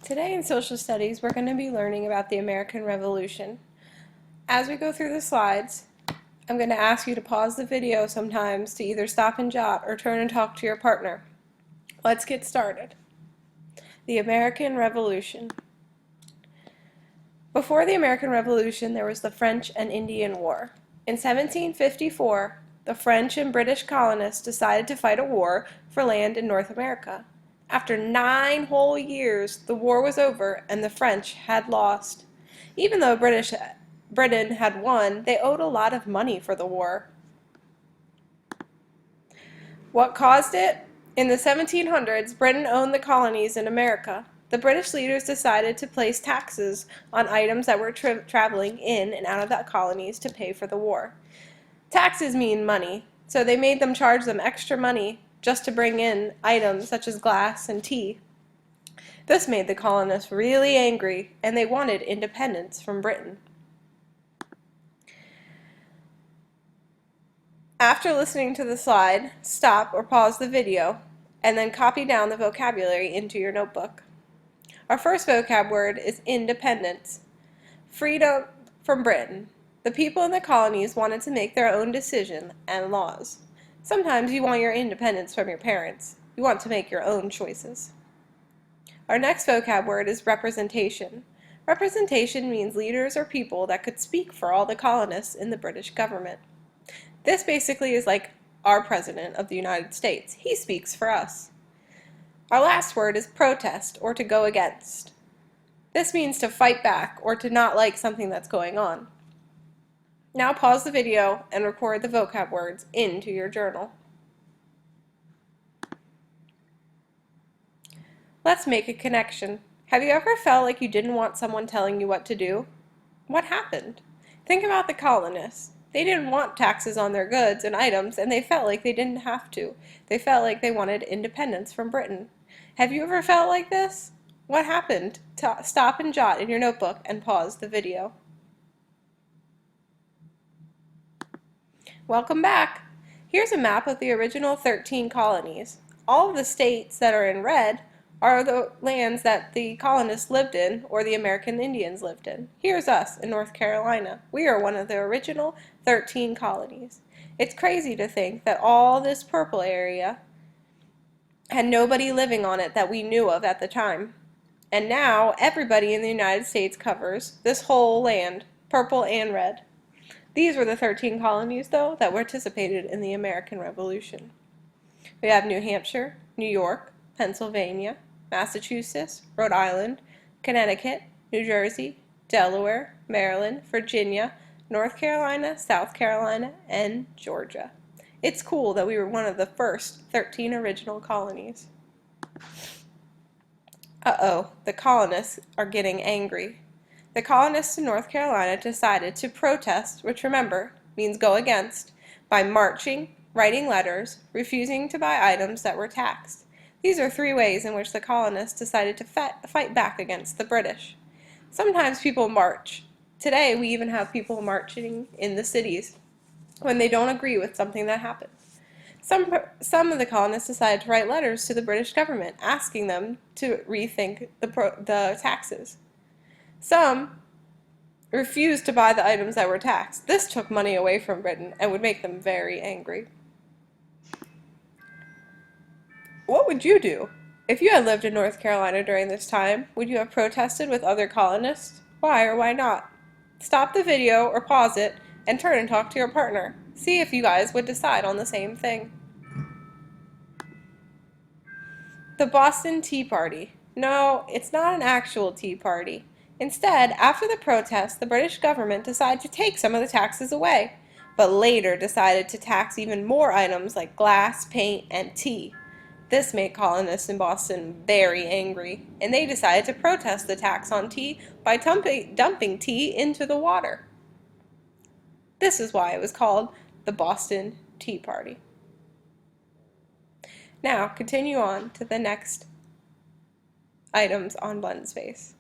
Today in social studies, we're going to be learning about the American Revolution. As we go through the slides, I'm going to ask you to pause the video sometimes to either stop and jot or turn and talk to your partner. Let's get started. The American Revolution. Before the American Revolution, there was the French and Indian War. In 1754, the French and British colonists decided to fight a war for land in North America. After 9 whole years, the war was over and the French had lost. Even though Britain had won, they owed a lot of money for the war. What caused it? In the 1700s, Britain owned the colonies in America. The British leaders decided to place taxes on items that were traveling in and out of the colonies to pay for the war. Taxes mean money, so they made them charge them extra money just to bring in items such as glass and tea. This made the colonists really angry, and they wanted independence from Britain. After listening to the slide, stop or pause the video, and then copy down the vocabulary into your notebook. Our first vocab word is independence. Freedom from Britain. The people in the colonies wanted to make their own decision and laws. Sometimes you want your independence from your parents. You want to make your own choices. Our next vocab word is representation. Representation means leaders or people that could speak for all the colonists in the British government. This basically is like our President of the United States. He speaks for us. Our last word is protest, or to go against. This means to fight back or to not like something that's going on. Now pause the video and record the vocab words into your journal. Let's make a connection. Have you ever felt like you didn't want someone telling you what to do? What happened? Think about the colonists. They didn't want taxes on their goods and items, and they felt like they didn't have to. They felt like they wanted independence from Britain. Have you ever felt like this? What happened? Stop and jot in your notebook and pause the video. Welcome back. Here's a map of the original 13 colonies. All of the states that are in red are the lands that the colonists lived in or the American Indians lived in. Here's us in North Carolina. We are one of the original 13 colonies. It's crazy to think that all this purple area had nobody living on it that we knew of at the time. And now everybody in the United States covers this whole land, purple and red. These were the 13 colonies, though, that participated in the American Revolution. We have New Hampshire, New York, Pennsylvania, Massachusetts, Rhode Island, Connecticut, New Jersey, Delaware, Maryland, Virginia, North Carolina, South Carolina, and Georgia. It's cool that we were one of the first 13 original colonies. Uh-oh, the colonists are getting angry. The colonists in North Carolina decided to protest, which remember means go against, by marching, writing letters, refusing to buy items that were taxed. These are 3 ways in which the colonists decided to fight back against the British. Sometimes people march. Today we even have people marching in the cities when they don't agree with something that happened. Some of the colonists decided to write letters to the British government asking them to rethink the taxes. Some refused to buy the items that were taxed. This took money away from Britain and would make them very angry. What would you do? If you had lived in North Carolina during this time, would you have protested with other colonists? Why or why not? Stop the video or pause it and turn and talk to your partner. See if you guys would decide on the same thing. The Boston Tea Party. No, it's not an actual tea party. Instead, after the protest, the British government decided to take some of the taxes away, but later decided to tax even more items like glass, paint, and tea. This made colonists in Boston very angry, and they decided to protest the tax on tea by dumping tea into the water. This is why it was called the Boston Tea Party. Now, continue on to the next items on Blended Space.